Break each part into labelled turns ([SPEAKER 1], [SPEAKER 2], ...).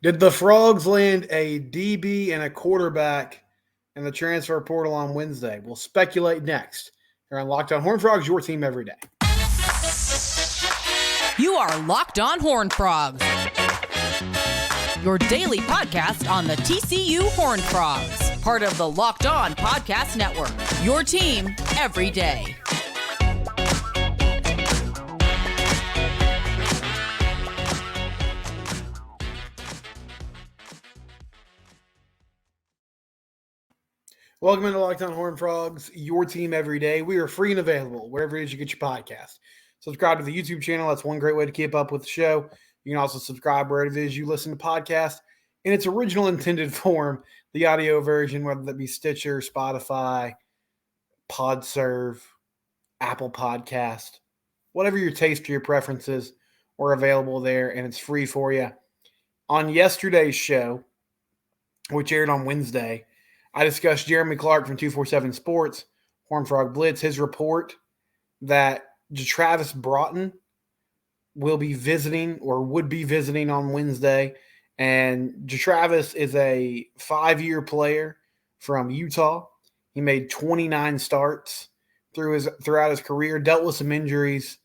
[SPEAKER 1] Did the Frogs land a DB and a quarterback in the transfer portal on Wednesday? We'll speculate next. Here on Locked On Horned Frogs, your team every day.
[SPEAKER 2] You are Locked On Horned Frogs, your daily podcast on the TCU Horned Frogs, part of the Locked On Podcast Network, your team every day.
[SPEAKER 1] Welcome into Locked On Horned Frogs, your team every day. We are free and available wherever it is you get your podcast. Subscribe to the YouTube channel. That's one great way to keep up with the show. You can also subscribe wherever it is you listen to podcasts in its original intended form, the audio version, whether that be Stitcher, Spotify, PodServe, Apple Podcast, whatever your taste or your preferences, we're available there, and it's free for you. On yesterday's show, which aired on Wednesday, I discussed Jeremy Clark from 247 Sports, Horned Frog Blitz, his report that Travis Broughton will be visiting or would be visiting on Wednesday. And Travis is a 5-year player from Utah. He made 29 starts throughout his career, dealt with some injuries,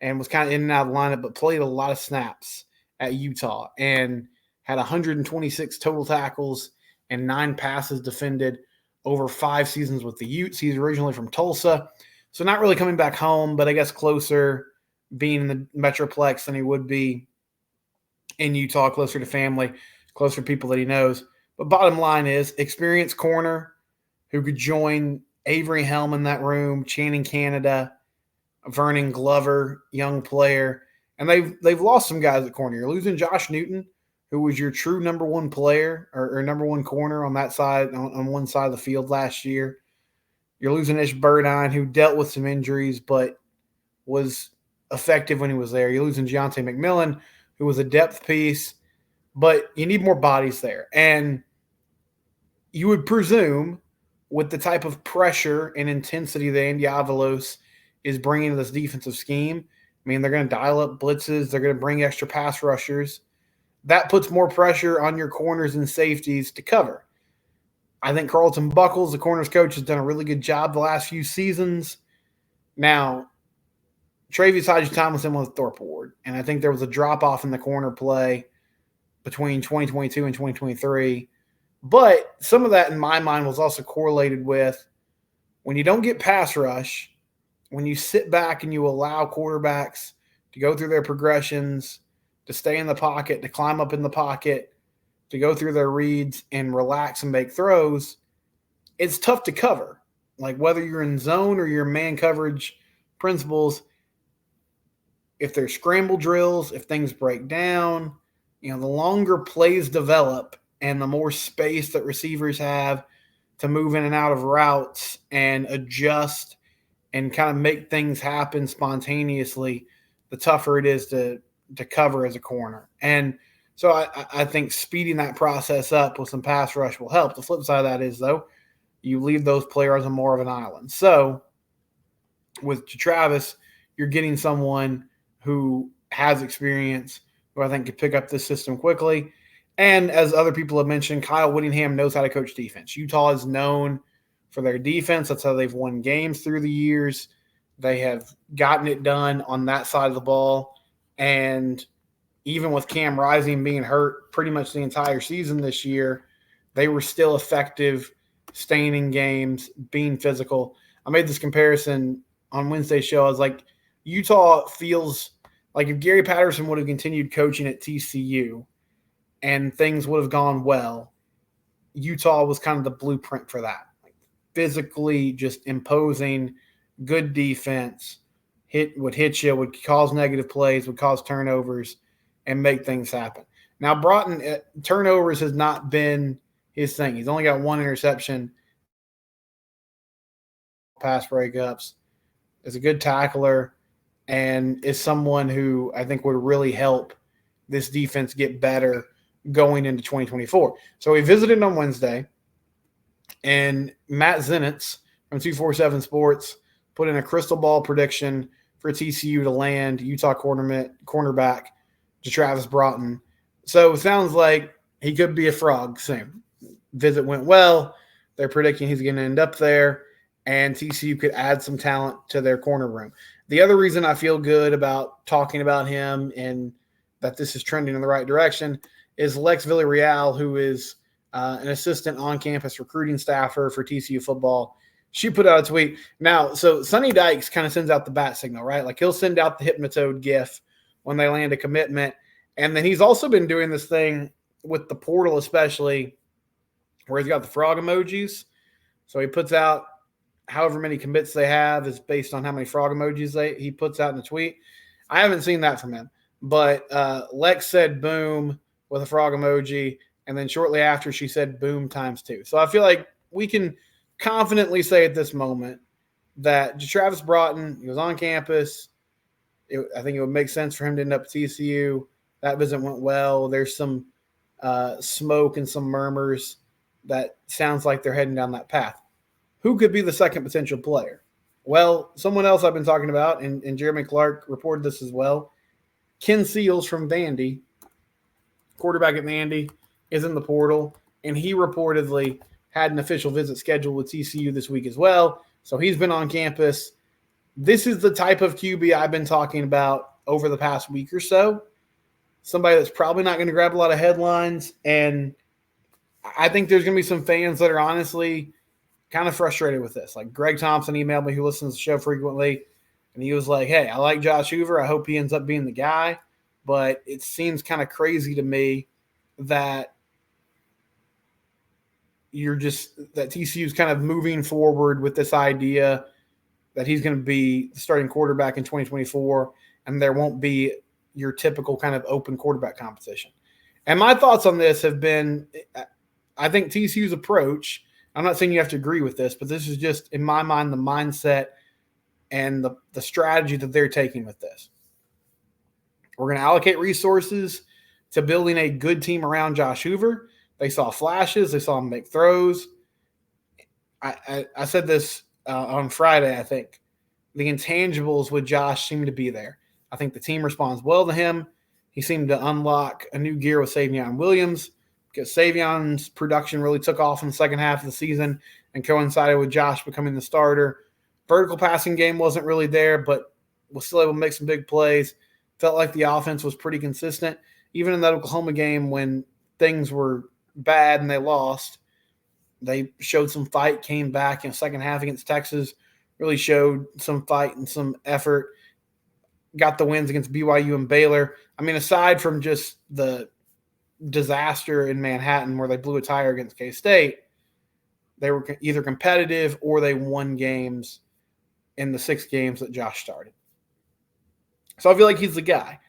[SPEAKER 1] and was kind of in and out of the lineup, but played a lot of snaps at Utah and had 126 total tackles and 9 passes defended over 5 seasons with the Utes. He's originally from Tulsa, so not really coming back home, but I guess closer being in the Metroplex than he would be in Utah, closer to family, closer to people that he knows. But bottom line is, experienced corner who could join Avery Helm in that room, Channing Canada, Vernon Glover, young player. And they've lost some guys at corner. You're losing Josh Newton, who was your true number one player or number one corner on that side, on one side of the field last year. You're losing Ish Burdine, who dealt with some injuries but was effective when he was there. You're losing Giante McMillan, who was a depth piece, but you need more bodies there. And you would presume with the type of pressure and intensity that Andy Avalos is bringing to this defensive scheme, I mean, they're going to dial up blitzes. They're going to bring extra pass rushers. That puts more pressure on your corners and safeties to cover. I think Carlton Buckles, the corners coach, has done a really good job the last few seasons. Now, Travius Hodge-Tomlinson was Thorpe Award, and I think there was a drop-off in the corner play between 2022 and 2023. But some of that, in my mind, was also correlated with when you don't get pass rush, when you sit back and you allow quarterbacks to go through their progressions, to stay in the pocket, to climb up in the pocket, to go through their reads and relax and make throws, it's tough to cover. Like whether you're in zone or your man coverage principles, if there's scramble drills, if things break down, the longer plays develop and the more space that receivers have to move in and out of routes and adjust and kind of make things happen spontaneously, the tougher it is to cover as a corner. And so I think speeding that process up with some pass rush will help. The flip side of that is, though, you leave those players on more of an island. So with Travis, you're getting someone who has experience, who I think could pick up this system quickly. And as other people have mentioned, Kyle Whittingham knows how to coach defense. Utah is known for their defense. That's how they've won games through the years. They have gotten it done on that side of the ball. And even with Cam Rising being hurt pretty much the entire season this year, they were still effective, staying in games, being physical. I made this comparison on Wednesday's show. I was like, Utah feels like if Gary Patterson would have continued coaching at TCU and things would have gone well, Utah was kind of the blueprint for that. Like physically just imposing, good defense, would hit you, would cause negative plays, would cause turnovers, and make things happen. Now, Broughton, turnovers has not been his thing. He's only got 1 interception, pass breakups, is a good tackler, and is someone who I think would really help this defense get better going into 2024. So he visited on Wednesday, and Matt Zenitz from 247 Sports put in a crystal ball prediction for TCU to land Utah cornerback to Travis Broughton So it sounds like he could be a frog soon. Visit went well. They're predicting he's going to end up there, and TCU could add some talent to their corner room. The other reason I feel good about talking about him and that this is trending in the right direction is Lex Villarreal, who is an assistant on-campus recruiting staffer for TCU football. She put out a tweet. Now, so Sonny Dykes kind of sends out the bat signal, right? Like he'll send out the Hypnotoad GIF when they land a commitment. And then he's also been doing this thing with the portal, especially where he's got the frog emojis. So he puts out however many commits they have is based on how many frog emojis he puts out in a tweet. I haven't seen that from him. But Lex said boom with a frog emoji. And then shortly after, she said boom ×2. So I feel like we can confidently say at this moment that Travis Broughton, he was on campus. I think it would make sense for him to end up at TCU. That visit went well. There's some smoke and some murmurs that sounds like they're heading down that path. Who could be the second potential player? Well, someone else I've been talking about, and Jeremy Clark reported this as well. Ken Seals from Vandy, quarterback at Vandy, is in the portal, and he reportedly had an official visit scheduled with TCU this week as well. So he's been on campus. This is the type of QB I've been talking about over the past week or so. Somebody that's probably not going to grab a lot of headlines, and I think there's going to be some fans that are honestly kind of frustrated with this. Like Greg Thompson emailed me, who listens to the show frequently, and he was like, hey, I like Josh Hoover. I hope he ends up being the guy. But it seems kind of crazy to me that that TCU is kind of moving forward with this idea that he's going to be the starting quarterback in 2024, and there won't be your typical kind of open quarterback competition. And my thoughts on this have been, I think TCU's approach, I'm not saying you have to agree with this, but this is just, in my mind, the mindset and the strategy that they're taking with this. We're going to allocate resources to building a good team around Josh Hoover. They saw flashes. They saw him make throws. I said this on Friday, I think. The intangibles with Josh seem to be there. I think the team responds well to him. He seemed to unlock a new gear with Savion Williams because Savion's production really took off in the second half of the season and coincided with Josh becoming the starter. Vertical passing game wasn't really there, but was still able to make some big plays. Felt like the offense was pretty consistent. Even in that Oklahoma game when things were bad and they lost, they showed some fight, came back in the second half against Texas, really showed some fight and some effort, got the wins against BYU and Baylor. I mean, aside from just the disaster in Manhattan where they blew a tire against K-State, they were either competitive or they won games in the 6 games that Josh started. So I feel like he's the guy.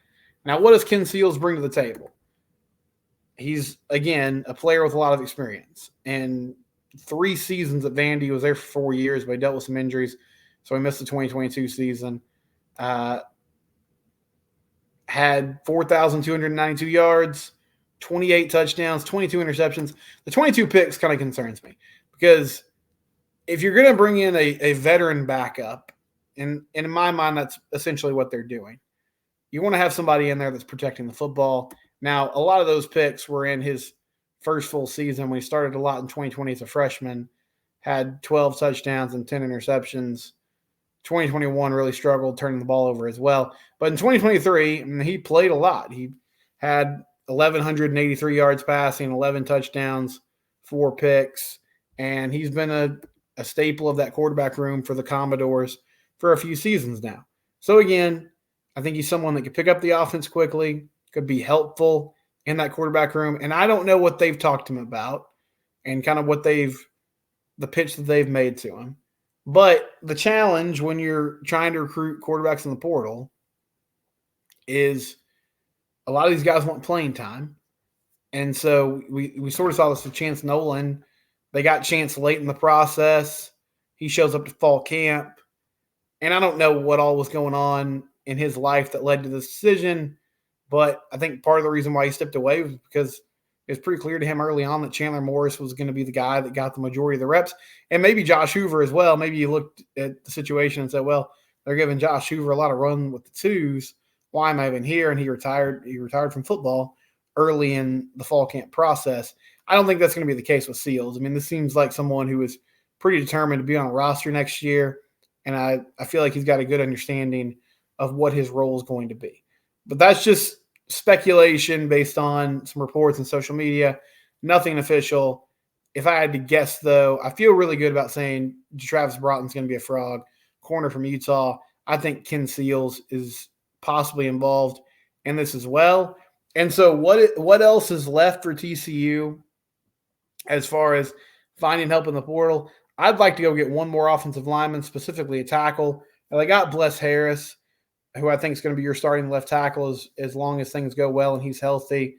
[SPEAKER 1] Now, what does Ken Seals bring to the table? He's, again, a player with a lot of experience. And 3 seasons at Vandy. He was there for 4 years, but he dealt with some injuries, so he missed the 2022 season. Had 4,292 yards, 28 touchdowns, 22 interceptions. The 22 picks kind of concerns me because if you're going to bring in a veteran backup, and in my mind, that's essentially what they're doing. You want to have somebody in there that's protecting the football. Now, a lot of those picks were in his first full season when he started a lot in 2020 as a freshman, had 12 touchdowns and 10 interceptions. 2021 really struggled turning the ball over as well. But in 2023, he played a lot. He had 1,183 yards passing, 11 touchdowns, 4 picks, and he's been a staple of that quarterback room for the Commodores for a few seasons now. So again, I think he's someone that could pick up the offense quickly, could be helpful in that quarterback room. And I don't know what they've talked to him about and kind of what the pitch that they've made to him. But the challenge when you're trying to recruit quarterbacks in the portal is a lot of these guys want playing time. And so we sort of saw this with Chance Nolan. They got Chance late in the process. He shows up to fall camp. And I don't know what all was going on in his life that led to this decision, but I think part of the reason why he stepped away was because it was pretty clear to him early on that Chandler Morris was going to be the guy that got the majority of the reps, and maybe Josh Hoover as well. Maybe you looked at the situation and said, well, they're giving Josh Hoover a lot of run with the twos. Why am I even here? And he retired from football early in the fall camp process. I don't think that's going to be the case with Seals. I mean, this seems like someone who is pretty determined to be on a roster next year, and I feel like he's got a good understanding of what his role is going to be. But that's just speculation based on some reports and social media, nothing official. If I had to guess, though, I feel really good about saying Travis Broughton's going to be a Frog, corner from Utah. I think Ken Seals is possibly involved in this as well. And so what else is left for TCU as far as finding help in the portal? I'd like to go get one more offensive lineman, specifically a tackle. And I got Bless Harris, who I think is going to be your starting left tackle as long as things go well and he's healthy.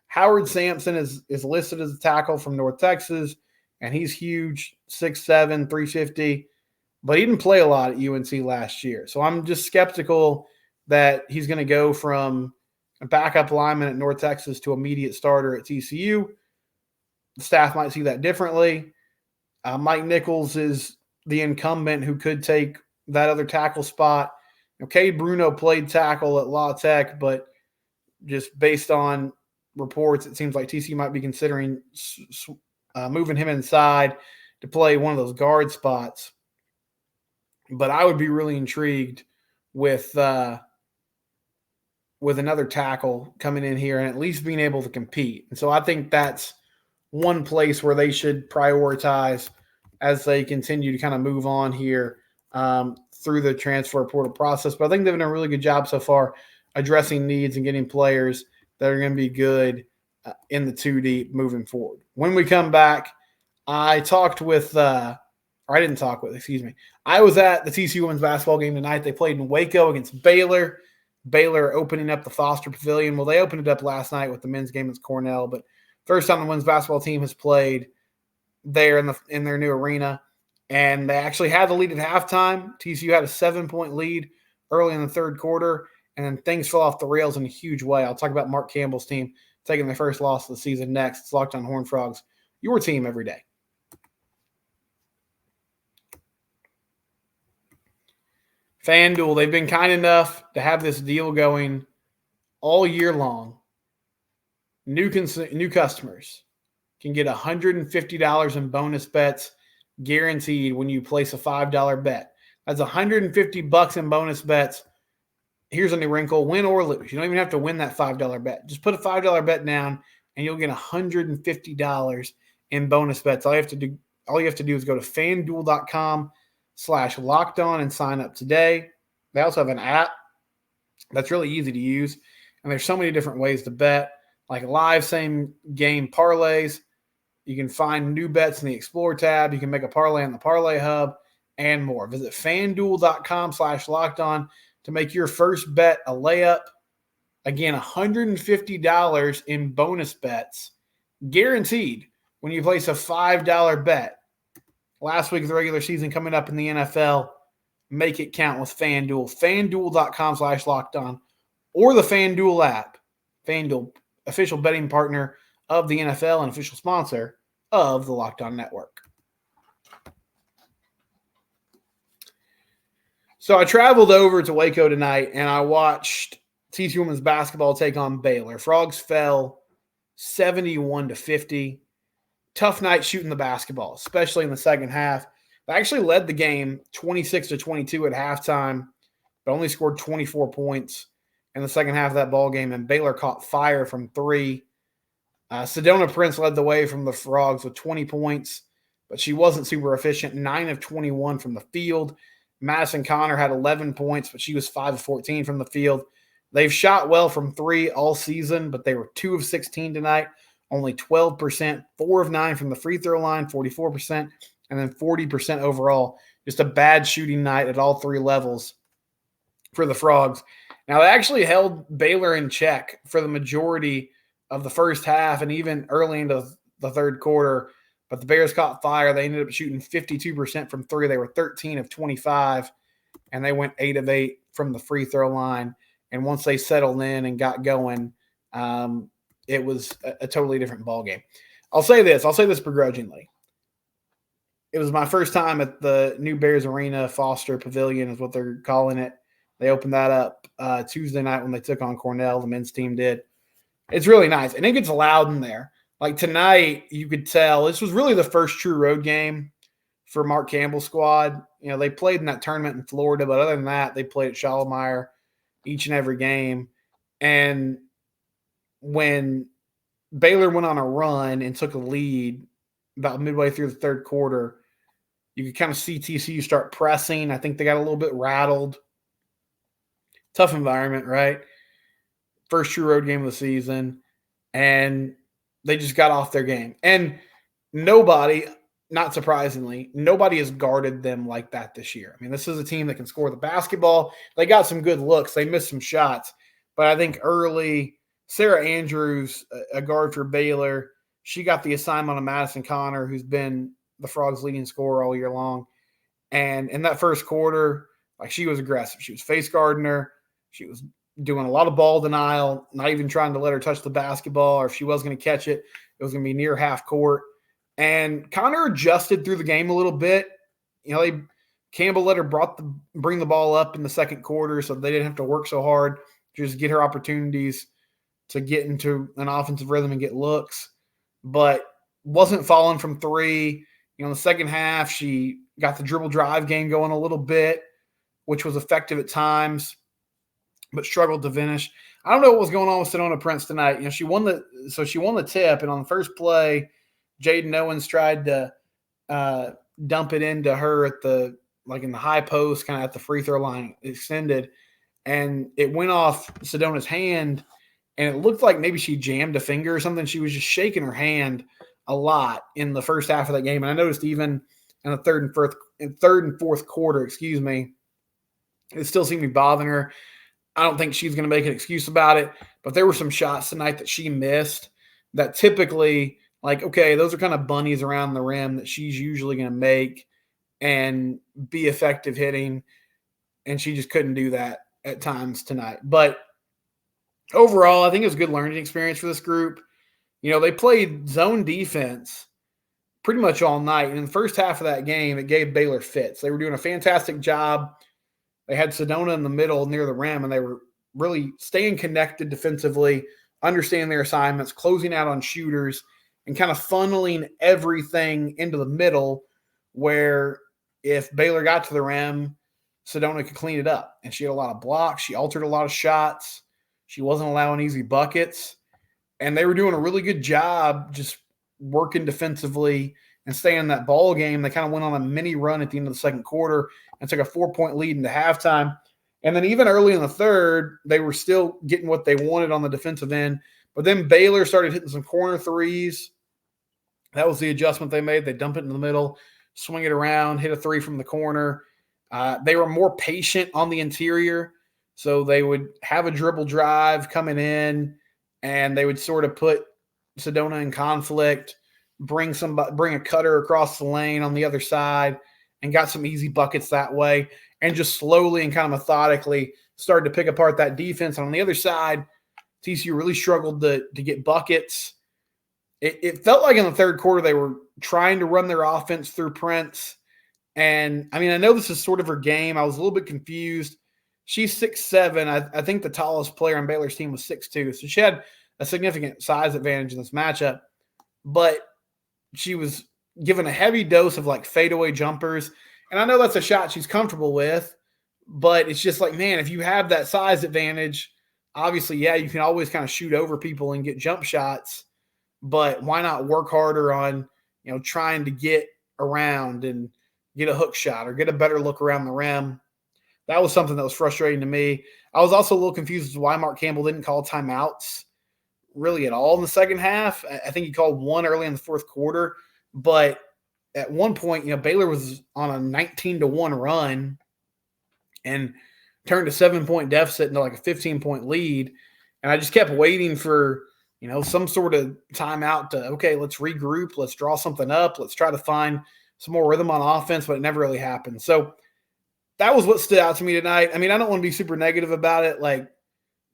[SPEAKER 1] Howard Sampson is listed as a tackle from North Texas, and he's huge, 6'7", 350, but he didn't play a lot at UNC last year. So I'm just skeptical that he's going to go from a backup lineman at North Texas to immediate starter at TCU. The staff might see that differently. Mike Nichols is the incumbent who could take that other tackle spot. Cade Bruno played tackle at La Tech, but just based on reports, it seems like TCU might be considering moving him inside to play one of those guard spots. But I would be really intrigued with another tackle coming in here and at least being able to compete. And so I think that's one place where they should prioritize as they continue to kind of move on here through the transfer portal process. But I think they've done a really good job so far addressing needs and getting players that are going to be good in the 2 deep moving forward. When we come back, I was at the TCU women's basketball game tonight. They played in Waco against Baylor. Baylor opening up the Foster Pavilion. Well, they opened it up last night with the men's game against Cornell, but first time the women's basketball team has played there in their new arena. And they actually had the lead at halftime. TCU had a 7-point lead early in the third quarter, and then things fell off the rails in a huge way. I'll talk about Mark Campbell's team taking their first loss of the season next. It's Locked on Horned Frogs, your team every day. FanDuel, they've been kind enough to have this deal going all year long. New customers can get $150 in bonus bets guaranteed when you place a $5 bet. That's $150 in bonus bets. Here's a new wrinkle: win or lose. You don't even have to win that $5 bet. Just put a $5 bet down, and you'll get $150 in bonus bets. All you have to do is go to FanDuel.com/lockedon and sign up today. They also have an app that's really easy to use, and there's so many different ways to bet, like live same game parlays. You can find new bets in the Explore tab. You can make a parlay in the Parlay Hub and more. Visit FanDuel.com/lockedon to make your first bet a layup. Again, $150 in bonus bets guaranteed when you place a $5 bet. Last week of the regular season coming up in the NFL. Make it count with FanDuel. FanDuel.com/lockedon or the FanDuel app. FanDuel, official betting partner of the NFL and official sponsor of the Locked On Network. So I traveled over to Waco tonight and I watched TCU women's basketball take on Baylor. Frogs fell 71-50. Tough night shooting the basketball, especially in the second half. They actually led the game 26-22 at halftime, but only scored 24 points in the second half of that ball game, and Baylor caught fire from three. Sedona Prince led the way from the Frogs with 20 points, but she wasn't super efficient, 9 of 21 from the field. Madison Connor had 11 points, but she was 5 of 14 from the field. They've shot well from three all season, but they were 2 of 16 tonight, only 12%, 4 of 9 from the free throw line, 44%, and then 40% overall. Just a bad shooting night at all three levels for the Frogs. Now, they actually held Baylor in check for the majority of the first half and even early into the third quarter, but the Bears caught fire. They ended up shooting 52% from three. They were 13 of 25, and they went 8 of 8 from the free throw line. And once they settled in and got going, it was a totally different ballgame. I'll say this begrudgingly. It was my first time at the new Bears Arena. Foster Pavilion is what they're calling it. They opened that up Tuesday night when they took on Cornell. The men's team did. It's really nice. And it gets loud in there. Like tonight, you could tell this was really the first true road game for Mark Campbell's squad. You know, they played in that tournament in Florida, but other than that, they played at Shalimar each and every game. And when Baylor went on a run and took a lead about midway through the third quarter, you could kind of see TCU start pressing. I think they got a little bit rattled. Tough environment, right? First true road game of the season. And they just got off their game. And nobody, not surprisingly, nobody has guarded them like that this year. I mean, this is a team that can score the basketball. They got some good looks. They missed some shots. But I think early, Sarah Andrews, a guard for Baylor, she got the assignment on Madison Connor, who's been the Frogs' leading scorer all year long. And in that first quarter, like, she was aggressive. She was face guarding her. She was doing a lot of ball denial, not even trying to let her touch the basketball, or if she was going to catch it, it was going to be near half court. And Connor adjusted through the game a little bit. You know, Campbell let her bring the ball up in the second quarter, so they didn't have to work so hard to just get her opportunities to get into an offensive rhythm and get looks, but wasn't falling from three. You know, in the second half, she got the dribble drive game going a little bit, which was effective at times, but struggled to finish. I don't know what was going on with Sedona Prince tonight. You know, she won the tip, and on the first play, Jaden Owens tried to dump it into her at in the high post, kind of at the free throw line, extended, and it went off Sedona's hand, and it looked like maybe she jammed a finger or something. She was just shaking her hand a lot in the first half of that game, and I noticed even in the third and fourth quarter, it still seemed to be bothering her. I don't think she's going to make an excuse about it, but there were some shots tonight that she missed that typically, like, okay, those are kind of bunnies around the rim that she's usually going to make and be effective hitting, and she just couldn't do that at times tonight. But overall, I think it was a good learning experience for this group. You know, they played zone defense pretty much all night, and in the first half of that game, it gave Baylor fits. They were doing a fantastic job. They had Sedona in the middle near the rim, and they were really staying connected defensively, understanding their assignments, closing out on shooters, and kind of funneling everything into the middle where if Baylor got to the rim, Sedona could clean it up. And she had a lot of blocks. She altered a lot of shots. She wasn't allowing easy buckets. And they were doing a really good job just working defensively and staying in that ball game. They kind of went on a mini run at the end of the second quarter and took a 4-point lead into halftime. And then even early in the third, they were still getting what they wanted on the defensive end. But then Baylor started hitting some corner threes. That was the adjustment they made. They dump it in the middle, swing it around, hit a three from the corner. They were more patient on the interior. So they would have a dribble drive coming in, and they would sort of put Sedona in conflict, bring a cutter across the lane on the other side, and got some easy buckets that way, and just slowly and kind of methodically started to pick apart that defense. And on the other side, TCU really struggled to get buckets. It felt like in the third quarter they were trying to run their offense through Prince. And, I mean, I know this is sort of her game. I was a little bit confused. She's 6'7". I think the tallest player on Baylor's team was 6'2". So she had a significant size advantage in this matchup. But she was given a heavy dose of, like, fadeaway jumpers. And I know that's a shot she's comfortable with. But it's just like, man, if you have that size advantage, obviously, yeah, you can always kind of shoot over people and get jump shots. But why not work harder on, you know, trying to get around and get a hook shot or get a better look around the rim? That was something that was frustrating to me. I was also a little confused as to why Mark Campbell didn't call timeouts really at all in the second half. I think he called one early in the fourth quarter. But at one point, you know, Baylor was on a 19-1 run and turned a 7-point deficit into like a 15-point lead. And I just kept waiting for, you know, some sort of timeout to, okay, let's regroup. Let's draw something up. Let's try to find some more rhythm on offense, but it never really happened. So that was what stood out to me tonight. I mean, I don't want to be super negative about it. Like,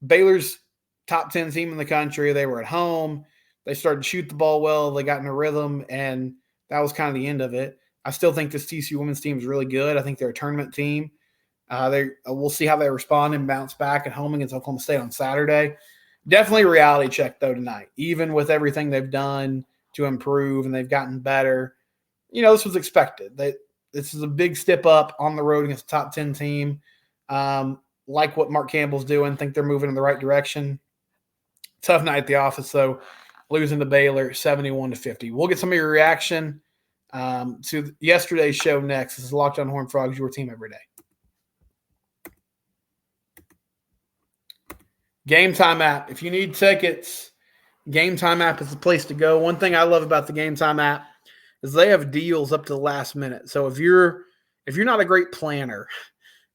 [SPEAKER 1] Baylor's top 10 team in the country. They were at home. They started to shoot the ball well. They got in a rhythm, and that was kind of the end of it. I still think this TCU women's team is really good. I think they're a tournament team. We'll see how they respond and bounce back at home against Oklahoma State on Saturday. Definitely a reality check, though, tonight. Even with everything they've done to improve and they've gotten better, this was expected. This is a big step up on the road against a top 10 team. Like what Mark Campbell's doing, think they're moving in the right direction. Tough night at the office, though, losing to Baylor 71-50. We'll get some of your reaction to yesterday's show next. This is Locked On Horned Frogs, your team every day. Gametime app. If you need tickets, Gametime app is the place to go. One thing I love about the Gametime app is they have deals up to the last minute. So if you're not a great planner,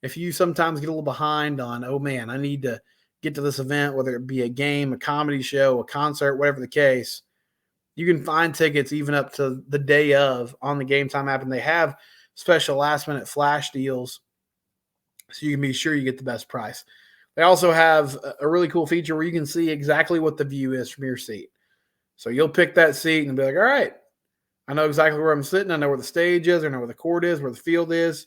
[SPEAKER 1] if you sometimes get a little behind on, oh man, I need to get to this event, whether it be a game, a comedy show, a concert, whatever the case, you can find tickets even up to the day of on the Gametime app, and they have special last-minute flash deals so you can be sure you get the best price. They also have a really cool feature where you can see exactly what the view is from your seat. So you'll pick that seat and be like, all right, I know exactly where I'm sitting. I know where the stage is. I know where the court is, where the field is.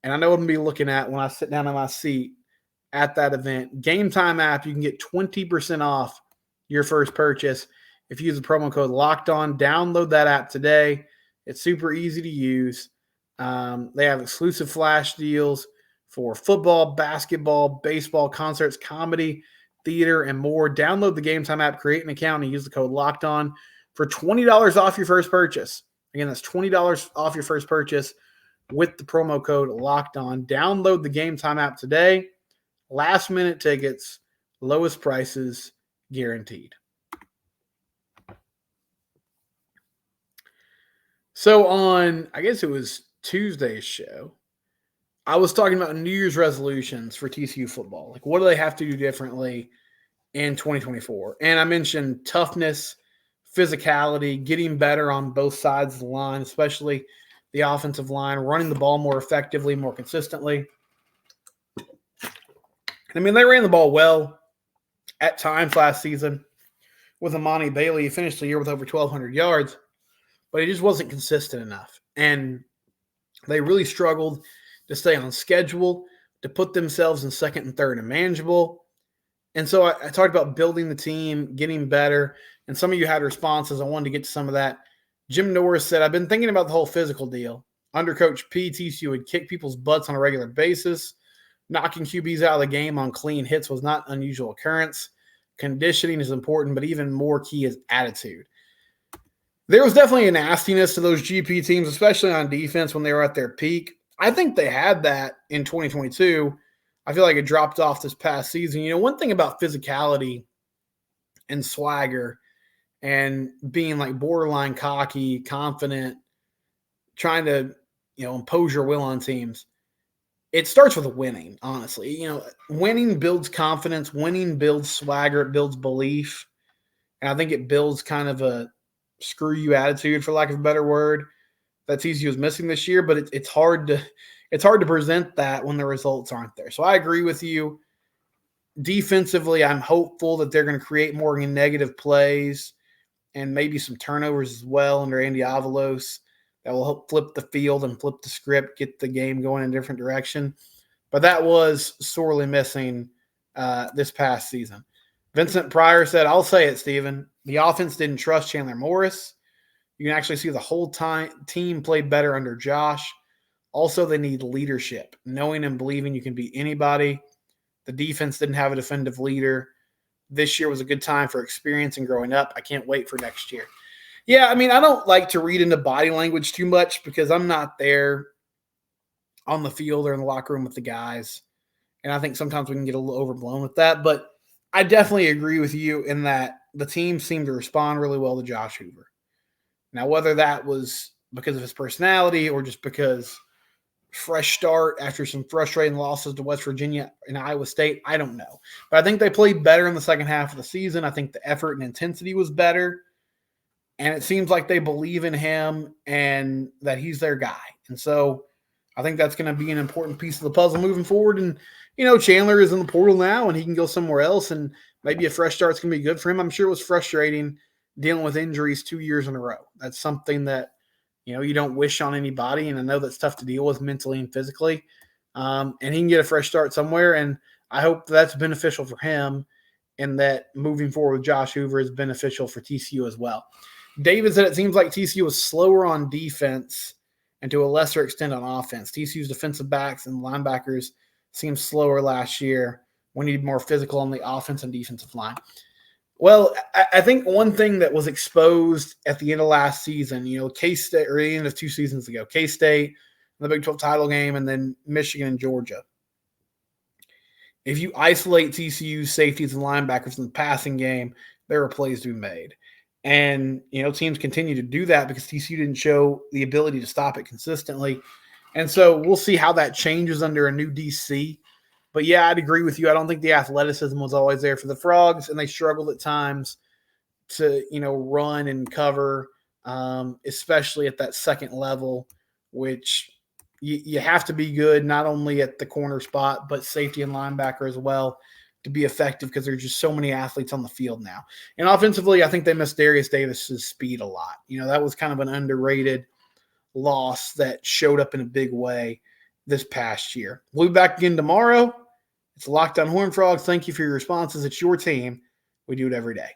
[SPEAKER 1] And I know what I'm going to be looking at when I sit down in my seat at that event. Gametime app, you can get 20% off your first purchase if you use the promo code LOCKEDON. Download that app today. It's super easy to use. They have exclusive flash deals for football, basketball, baseball, concerts, comedy, theater, and more. Download the Gametime app, create an account, and use the code LOCKEDON for $20 off your first purchase. Again, that's $20 off your first purchase with the promo code LOCKEDON. Download the Gametime app today. Last-minute tickets, lowest prices guaranteed. So on, I guess it was Tuesday's show, I was talking about New Year's resolutions for TCU football. Like, what do they have to do differently in 2024? And I mentioned toughness, physicality, getting better on both sides of the line, especially the offensive line, running the ball more effectively, more consistently. I mean, they ran the ball well at times last season with Amani Bailey. He finished the year with over 1,200 yards, but he just wasn't consistent enough. And they really struggled to stay on schedule, to put themselves in second and third and manageable. And so I talked about building the team, getting better, and some of you had responses. I wanted to get to some of that. Jim Norris said, I've been thinking about the whole physical deal. Under Coach P, TCU would kick people's butts on a regular basis. Knocking QBs out of the game on clean hits was not an unusual occurrence. Conditioning is important, but even more key is attitude. There was definitely a nastiness to those GP teams, especially on defense when they were at their peak. I think they had that in 2022. I feel like it dropped off this past season. One thing about physicality and swagger and being like borderline cocky, confident, trying to, impose your will on teams, it starts with winning, honestly. Winning builds confidence. Winning builds swagger. It builds belief. And I think it builds kind of a screw you attitude, for lack of a better word, that TCU is missing this year, but it's hard to present that when the results aren't there. So I agree with you. Defensively, I'm hopeful that they're going to create more negative plays and maybe some turnovers as well under Andy Avalos that will help flip the field and flip the script, get the game going in a different direction. But that was sorely missing this past season. Vincent Pryor said, I'll say it, Steven. The offense didn't trust Chandler Morris. You can actually see the whole team played better under Josh. Also, they need leadership, knowing and believing you can beat anybody. The defense didn't have a defensive leader. This year was a good time for experience and growing up. I can't wait for next year. Yeah, I mean, I don't like to read into body language too much because I'm not there on the field or in the locker room with the guys. And I think sometimes we can get a little overblown with that. But I definitely agree with you in that the team seemed to respond really well to Josh Hoover. Now, whether that was because of his personality or just because fresh start after some frustrating losses to West Virginia and Iowa State, I don't know. But I think they played better in the second half of the season. I think the effort and intensity was better. And it seems like they believe in him and that he's their guy. And so I think that's going to be an important piece of the puzzle moving forward. And, Chandler is in the portal now and he can go somewhere else. And maybe a fresh start's going to be good for him. I'm sure it was frustrating dealing with injuries 2 years in a row. That's something that, you don't wish on anybody. And I know that's tough to deal with mentally and physically. And he can get a fresh start somewhere. And I hope that's beneficial for him and that moving forward with Josh Hoover is beneficial for TCU as well. David said it seems like TCU was slower on defense and to a lesser extent on offense. TCU's defensive backs and linebackers seemed slower last year. We need more physical on the offense and defensive line. Well, I think one thing that was exposed at the end of last season, K-State, or the end of 2 seasons ago, K-State, the Big 12 title game, and then Michigan and Georgia. If you isolate TCU's safeties and linebackers in the passing game, there are plays to be made. And, teams continue to do that because TCU didn't show the ability to stop it consistently. And so we'll see how that changes under a new DC. But, yeah, I'd agree with you. I don't think the athleticism was always there for the Frogs, and they struggled at times to, run and cover, especially at that second level, which you have to be good not only at the corner spot but safety and linebacker as well to be effective because there's just so many athletes on the field now. And offensively, I think they missed Darius Davis's speed a lot. That was kind of an underrated loss that showed up in a big way this past year. We'll be back again tomorrow. It's Locked On Horned Frogs. Thank you for your responses. It's your team. We do it every day.